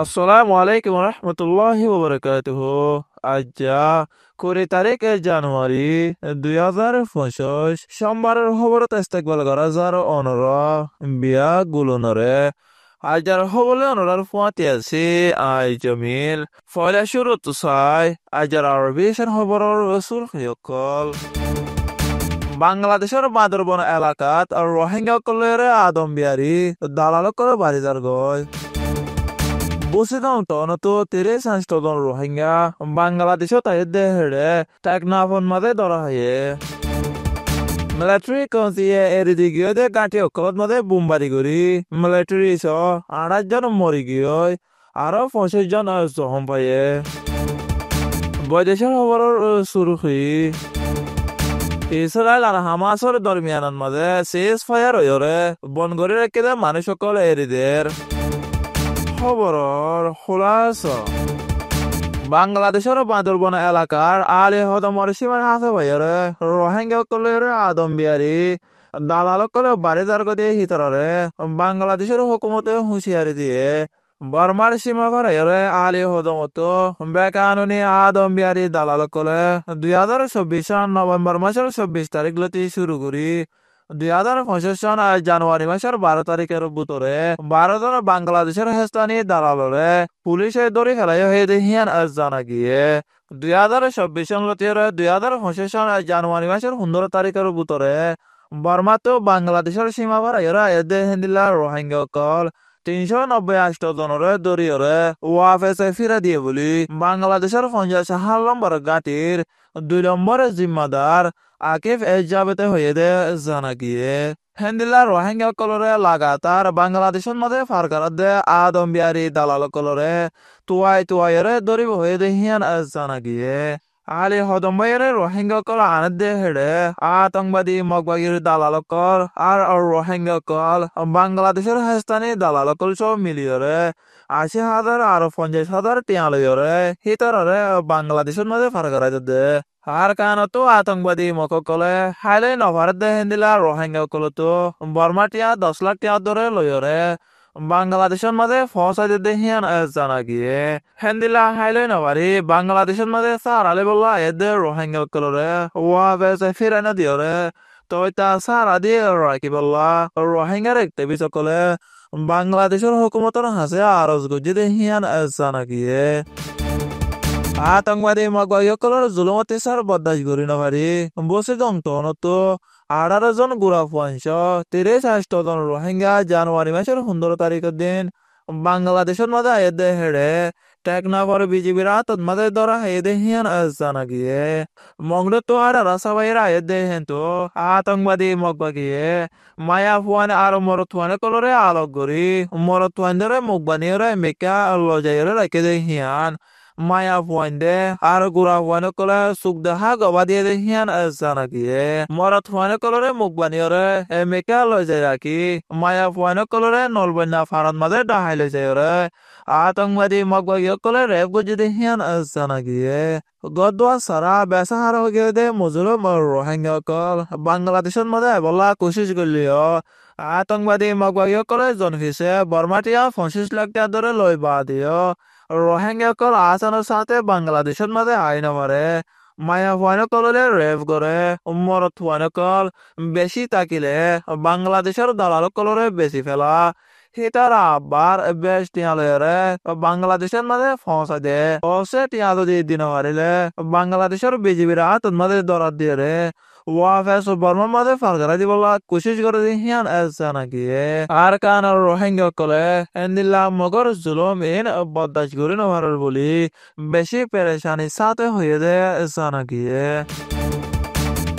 আসসালামু আলাইকুম রহমতুল্লাহি ওবরাকাতুহু। আজ্জা 20 তারিখ জানুয়ারি 2025 সোমবারের খবরত ইস্তেকবাল করা যার অনর বিয়া গুলনরে আজার হবলে অনরার ফুয়াতি আছে আই জমিল ফয়লা শুরু তো চাই আজার আরবি সেন খবরের রসুল হকল বাংলাদেশের বান্দরবন এলাকাত আর রোহিঙ্গা কলের আদম বিয়ারি দালাল করে বাড়িদার গয় Busidong tono to tere sanstodon Rohingya Bangladesho tayo dehere Taknafon made dora haye Military konsiye eridigyo de ganti okolot made bumbari guri Military so আড়াইজন মরি গিয়ে আরো 25 জন জখম পায়ে বৈদেশিক খবরের সুরুখি ইসরায়েল আর হামাসের দরমিয়ানের মাঝে সিজ ফায়ার হইরে বন করে রেখে মানুষ সকল এরিদের খবরের খোলাসা বাংলাদেশের বান্দরবন এলাকার আলী হদমর সীমার হাতে বাইরে রোহিঙ্গা কলের আদম বিয়ারি দালাল কলে বাড়িদার গতি হিতরে বাংলাদেশের হুকুমতে হুঁশিয়ারি দিয়ে বর্মার সীমা ঘরে আলী হদমত বেকানুনি আদম বিয়ারি দালাল কলে 2024 নভেম্বর মাসের 24 তারিখ লতি শুরু করি 2025 সন জানুয়ারি মাসের 12 তারিখের ভিতরে ভারতের বাংলাদেশের হেস্তানি দালালরে পুলিশে ধরে ফেলাই হয়ে দেহিয়ান আজ জানা গিয়ে 2024 সন লতির 2025 সন জানুয়ারি মাসের 15 তারিখের ভিতরে বর্মাতো বাংলাদেশের সীমা ভাড়াইরা এদে হেন্দিলা রোহিঙ্গা কল 398 জনরে দরিয়রে ওয়াফেসে ফিরা দিয়ে বলি বাংলাদেশের 50 নম্বর গাটির 2 নম্বরের জিম্মাদার আকিফ এজাবেতে হয়ে দে জানা গিয়ে হেন্দিলা রোহিঙ্গা কলরে লাগাতার বাংলাদেশের মধ্যে ফারকার দে আদম বিয়ারি দালাল কলরে তুয়াইরে দরিব হয়ে দে হিয়ান জানা গিয়ে আলী হদম্বাইরে রোহিঙ্গা কল আনদে হেড়ে আতঙ্কবাদী মগবাগির দালাল কল আর রোহিঙ্গা কল বাংলাদেশের হেস্তানি দালাল কল সব মিলিয়রে 80,000 আর 50,000 টিয়া লইয়রে হিতরে বাংলাদেশের মধ্যে ফারকার দে আর কানতো আতঙ্কবাদী মককলে হাইলে নভারত দে হেন্দিলা রোহিঙ্গা কলতো বর্মাটিয়া 10 লাখ টিয়া ধরে লইয়রে বাংলাদেশের মাঝে ফসাই দে হিয়ান জানা গিয়ে হেন্দিলা হাইলে নভারি বাংলাদেশের মাঝে সারালে বললা এদে রোহিঙ্গা কলরে ওয়া বেসে ফিরাইনা দিয়রে তইতা সারা দিয়ে রাখি বললা রোহিঙ্গার একতে বিচকলে বাংলাদেশের হুকুমতর হাসে আরজ গুজি দে হিয়ান জানা গিয়ে আতঙ্কবাদী মগবাগীসকলৰ জুলুম অত্যাচাৰ বৰদাস্ত কৰি নপাৰি বসে দংটনতো 18 জন গুড়া ফুৱাইছ 23 জন রোহিঙ্গা জানুয়ারি মাসের 15 তারিখের দিন বাংলাদেশের মাঝে এদে হেড়ে টেকনাফর বিজিবির আতত মাঝে ধরা এদে হিয়ান জানা গিয়ে মংডো তো আর রাসাবাইরা এদে হেনতো আতঙ্কবাদী মগবাগিয়ে মায়া ফুয়ানে আর মরতুয়ানে কলরে আলোক গরি মরতুয়ান ধরে মুখবানিয়রে মেকা লজাইরে রাখে দে হিয়ান মায়া ফুয়াইন্দে আর গুড়া ফুয়ানে কলে সুখ দেখা গবা দিয়ে দে হিয়ান জানা গিয়ে মরত ফুয়ানে কলরে মুখ বানিয়রে মেকা লই যায় রাখি মায়া ফুয়ানে কলরে নলবন্যা ফারত মাঝে ডাহাই লই যায় রে আতঙ্কবাদী মগবাগী কলে রেপ গজি দে হিয়ান জানা গিয়ে গদোয়া সারা বেসা হার হয়ে দে মজুর রোহিঙ্গা কল বাংলাদেশের মধ্যে বলা কোশিশ করলিও আতঙ্কবাদী মগবাগী কলে জনফিসে বর্মাটিয়া 25 লাখ টাকা ধরে লই বা দিও রোহিঙ্গা কল আসানোর সাথে বাংলাদেশের মাঝে আইন মারে মায়া ফুয়ানো কললে রেপ করে মরত ফুয়ানো কল বেশি তাকিলে বাংলাদেশের দালাল কলরে বেশি ফেলা হিতারা আবার বেশ টিয়ালরে বাংলাদেশের মাঝে ফসা দে অসে টিয়ালো দিয়ে দিন হারিলে বাংলাদেশের বিজিবির হাত মাঝে দরাত দিয়ে রে ওয়াফেস বর্মার মাঝে ফারগারা দিবলা কোশিশ করে দি হিয়ান জানা গিয়ে আর কান রোহিঙ্গা কলে এন্দিল্লা মগর জুলুম ইন বদাস করে নভারের বলি বেশি পেরেশানি সাথে হয়ে দে জানা গিয়ে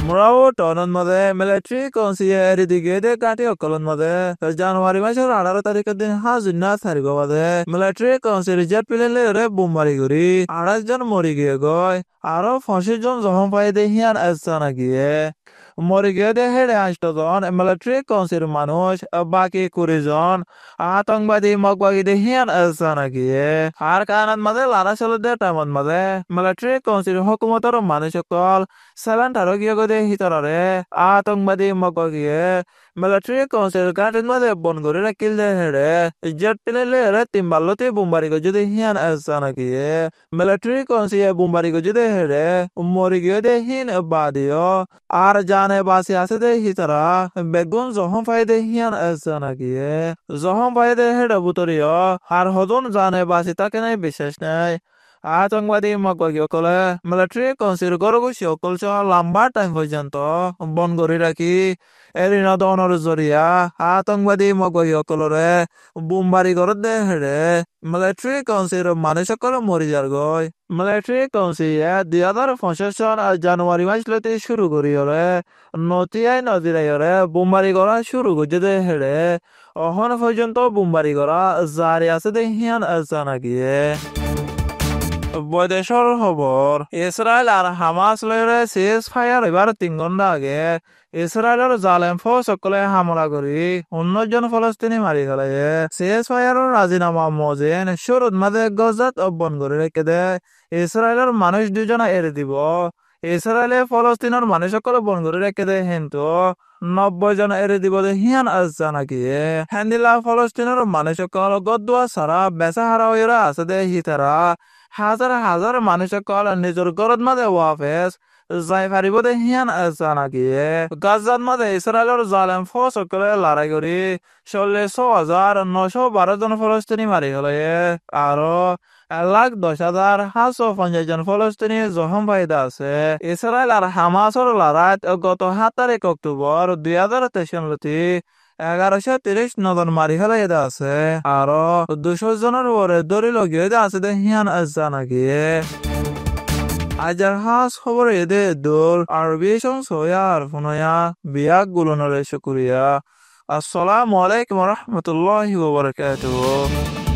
মোরাও টনন মাঝে মিলিটারি কনসিয়ে এদিকে দে কাটি অকলন মাঝে জানুয়ারি মাসের 18 তারিখের দিন হাজুন্না তারিখ মাঝে মিলিটারি কনসি রিজার্ভ প্লেনে রে বোমবারি করি 28 জন মরি গিয়ে গয় আরো 25 জন জখম পাই দে হিয়ান জানা গিয়ে মরি গিয়ে দে হেড়ে 8 জন মিলিটারি কনসির মানুষ বাকি 20 জন আতঙ্কবাদী মগবাগী দে হিয়ান জানা গিয়ে আর কানাত মাঝে লারা চলে দে টাইমত মাঝে মিলিটারি কনসির হুকুমতর মানুষ সকল 7 গিয়ে গদে হিতরে আতঙ্কবাদী মগবাগীয়ে Military council country made bon gorilla kill the head. Jet tele timballote bumbari go jude hian asana ki. Military council bumbari go jude head. Mori go de hin badio. Ar jane basi ase de hitara. Begun zohon faide hian asana ki. Zohon faide head butorio. Har hodon jane basi takene bishesh নাই আতঙ্কবাদী মকলে military council গরগু সকল লম্বা time পর্যন্ত বন করে রাখি arena দনের জরিয়া আতঙ্কবাদী মকলরে বোমবারি করে দে হেড়ে military council মানুষ সকল মরি যার গই মিলিটারি কাউন্সিল 2050 সন জানুয়ারি মাসলতে শুরু করি হলে নতিয়াই নদীরাইরে বোমবারি করা শুরু করছে দে হেড়ে অহন পর্যন্ত বোমবারি করা জারি আছে দে হিয়ান আসানা গিয়ে বৈদেশৰ খবৰ ইছৰাইল আৰু হামাছ লৈৰে চিজ ফায়াৰ এবাৰ 3 ঘণ্টা আগে ইছৰাইলৰ জালেম ফৌজসকলে হামলা কৰি 19 জন ফলস্তিনী মাৰি পেলাইছে চিজ ফায়াৰৰ ৰাজিনামা মজেন শুৰুত মাজে গজাত বন্ধ কৰি ৰাখে দে ইছৰাইলৰ মানুহ দুজনা এৰি দিব ইছৰাইলে ফলস্তিনৰ মানুহসকলে বন্ধ কৰি ৰাখে দে কিন্তু 90 জন এৰি দিব দে হিয়ান আছে নাকি হেন্দিলা ফলস্তিনৰ মানুহসকল গদুৱা সাৰা বেচাহাৰা হৈ আছে দে হিতাৰা হাজার হাজার মানুষসকল নিজের ঘৰত মাঝে ওয়াফেস যাই পারিব দে হিয়ান আছে নাকি গাজাত মাঝে ইসরায়েলের জালেম ফৌজসকলে লড়াই কৰি 46,912 জন ফলস্তিনী মারি হলে আৰু 1,10,750 জন ফলস্তিনী জখম পাইদা আছে ইসরায়েল আর হামাসর লড়াইত গত 7 তারিখ অক্টোবর 2023 সালতি 1130 নদন মারি ফেলাই আছে আৰু 200 জনের ওপরে দড়ি লগিয়ে আছে দে হিয়ান আছে নাকি আজার হাস খবর এদে দোল আরবি সংসয়ার ফোনয়া বিয়াক গুলনরে শুকুরিয়া আসসালামু আলাইকুম ওয়া রাহমাতুল্লাহি ওয়া বারাকাতুহু